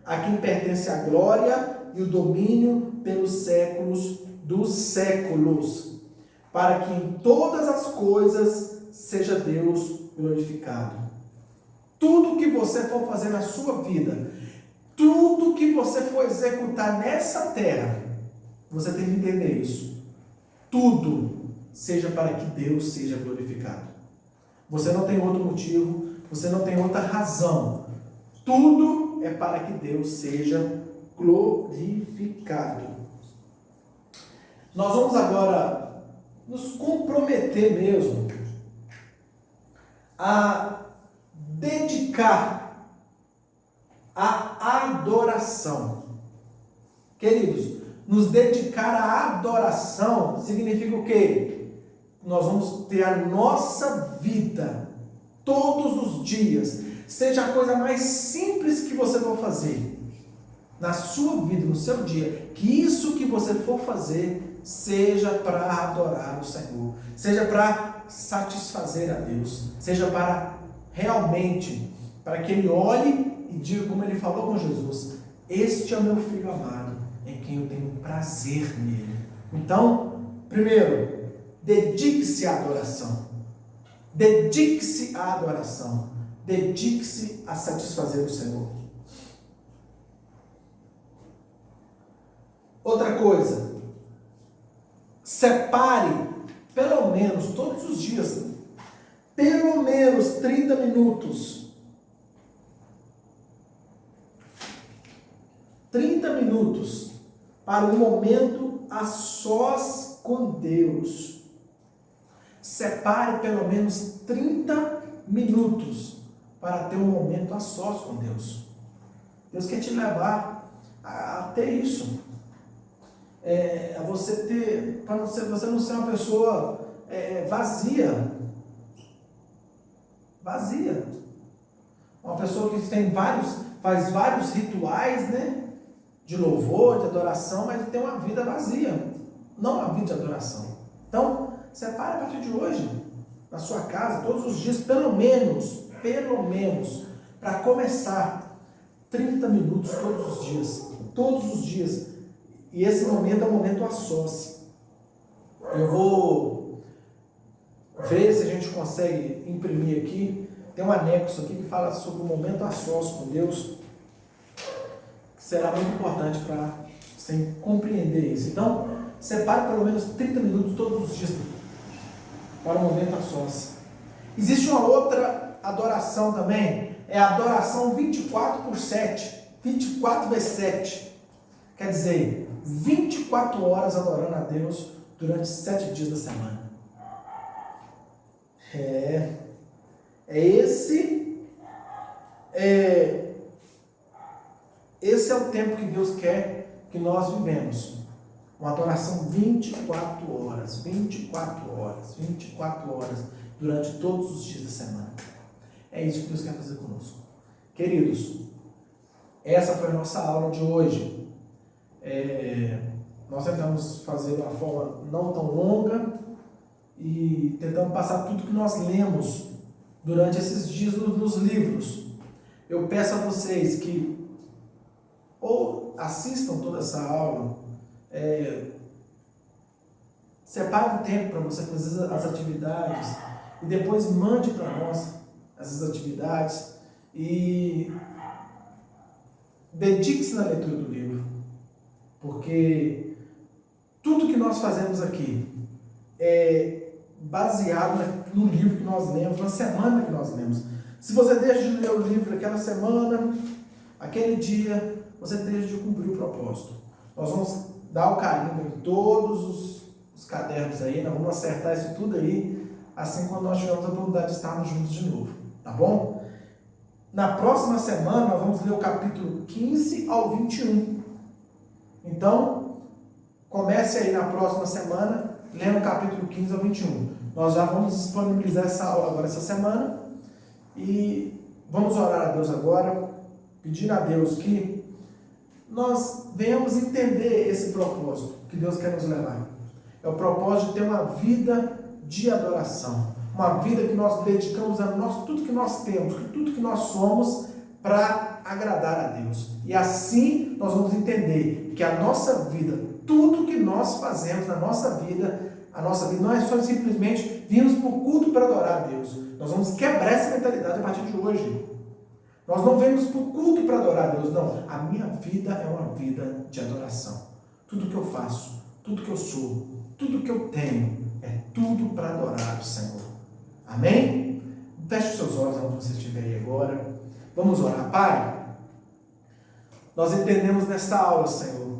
Speaker 1: a quem pertence a glória e o domínio pelos séculos dos séculos, para que em todas as coisas seja Deus glorificado. Tudo que você for fazer na sua vida, tudo que você for executar nessa terra, você tem que entender isso. Tudo seja para que Deus seja glorificado. Você não tem outro motivo, você não tem outra razão. Tudo é para que Deus seja glorificado. Nós vamos agora nos comprometer mesmo a dedicar a adoração. Queridos, nos dedicar à adoração significa o quê? Nós vamos ter a nossa vida todos os dias, seja a coisa mais simples que você for fazer na sua vida, no seu dia, que isso que você for fazer seja para adorar o Senhor, seja para satisfazer a Deus, seja para realmente, para que ele olhe e diga como ele falou com Jesus: este é o meu filho amado, em quem eu tenho prazer nele. Então, primeiro, dedique-se à adoração. Dedique-se à adoração. Dedique-se a satisfazer o Senhor. Outra coisa, separe pelo menos todos os dias, pelo menos 30 minutos. 30 minutos para um momento a sós com Deus. Separe pelo menos 30 minutos para ter um momento a sós com Deus. Deus quer te levar a ter isso. A você ter, para você não ser uma pessoa vazia. Vazia. Uma pessoa que faz vários rituais, né? De louvor, de adoração, mas tem uma vida vazia. Não uma vida de adoração. Então, separe a partir de hoje, na sua casa, todos os dias, pelo menos, para começar, 30 minutos todos os dias. E esse momento é um momento a sós. Eu vou ver se a gente consegue imprimir aqui. Tem um anexo aqui que fala sobre o momento a sós com Deus, que será muito importante para você compreender isso. Então, separe pelo menos 30 minutos todos os dias para o momento a sós. Existe uma outra adoração também, é a adoração 24/7, 24/7. Quer dizer, 24 horas adorando a Deus durante 7 dias da semana. Esse é o tempo que Deus quer que nós vivemos. Uma adoração 24 horas, durante todos os dias da semana. É isso que Deus quer fazer conosco. Queridos, Essa foi a nossa aula de hoje. Nós tentamos fazer de uma forma não tão longa e tentamos passar tudo que nós lemos durante esses dias nos livros. Eu peço a vocês que ou assistam toda essa aula, separe um tempo para você fazer as atividades e depois mande para nós essas atividades e dedique-se na leitura do livro, porque tudo que nós fazemos aqui é baseado no livro que nós lemos, na semana que nós lemos. Se você deixa de ler o livro aquela semana, aquele dia, você deixa de cumprir o propósito. Nós vamos dar o carimbo em todos os cadernos aí, nós vamos acertar isso tudo aí, assim quando nós tivermos a oportunidade de estarmos juntos de novo, tá bom? Na próxima semana, nós vamos ler o capítulo 15 ao 21. Então, comece aí na próxima semana, lendo o capítulo 15 ao 21. Nós já vamos disponibilizar essa aula agora, essa semana, e vamos orar a Deus agora, pedir a Deus que nós venhamos entender esse propósito que Deus quer nos levar. É o propósito de ter uma vida de adoração. Uma vida que nós dedicamos a tudo que nós temos, tudo que nós somos, para agradar a Deus. E assim nós vamos entender que a nossa vida, tudo que nós fazemos na nossa vida, a nossa vida não é só simplesmente virmos para o culto para adorar a Deus. Nós vamos quebrar essa mentalidade a partir de hoje. Nós não vemos para o culto para adorar a Deus, não. A minha vida é uma vida de adoração. Tudo que eu faço, tudo que eu sou, tudo que eu tenho, é tudo para adorar o Senhor. Amém? Feche os seus olhos onde você estiver aí agora. Vamos orar. Pai, nós entendemos nesta aula, Senhor,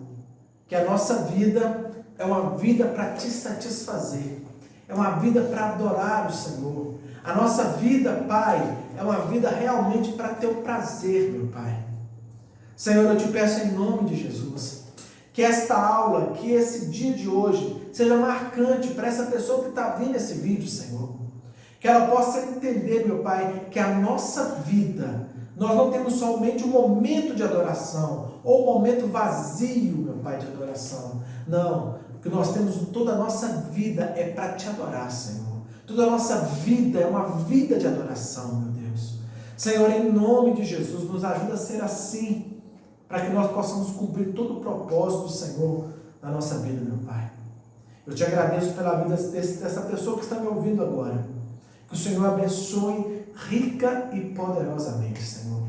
Speaker 1: que a nossa vida é uma vida para te satisfazer. É uma vida para adorar o Senhor. A nossa vida, Pai, é uma vida realmente para ter o prazer, meu Pai. Senhor, eu te peço em nome de Jesus, que esta aula, que esse dia de hoje, seja marcante para essa pessoa que está vendo esse vídeo, Senhor. Que ela possa entender, meu Pai, que a nossa vida, nós não temos somente um momento de adoração, ou um momento vazio, meu Pai, de adoração. Não, o que nós temos toda a nossa vida é para te adorar, Senhor. Toda a nossa vida é uma vida de adoração, meu Deus. Senhor, em nome de Jesus, nos ajuda a ser assim, para que nós possamos cumprir todo o propósito do Senhor na nossa vida, meu Pai. Eu te agradeço pela vida dessa pessoa que está me ouvindo agora. Que o Senhor abençoe rica e poderosamente, Senhor.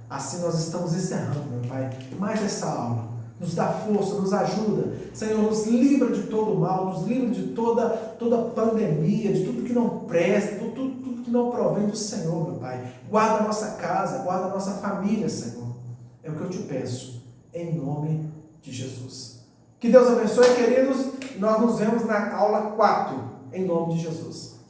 Speaker 1: Assim nós estamos encerrando, meu Pai, mais essa aula. Nos dá força, nos ajuda. Senhor, nos livra de todo o mal, nos livra de toda pandemia, de tudo que não presta, tudo que não provém do Senhor, meu Pai. Guarda a nossa casa, guarda a nossa família, Senhor. É o que eu te peço, em nome de Jesus. Que Deus abençoe, queridos. Nós nos vemos na aula 4, em nome de Jesus.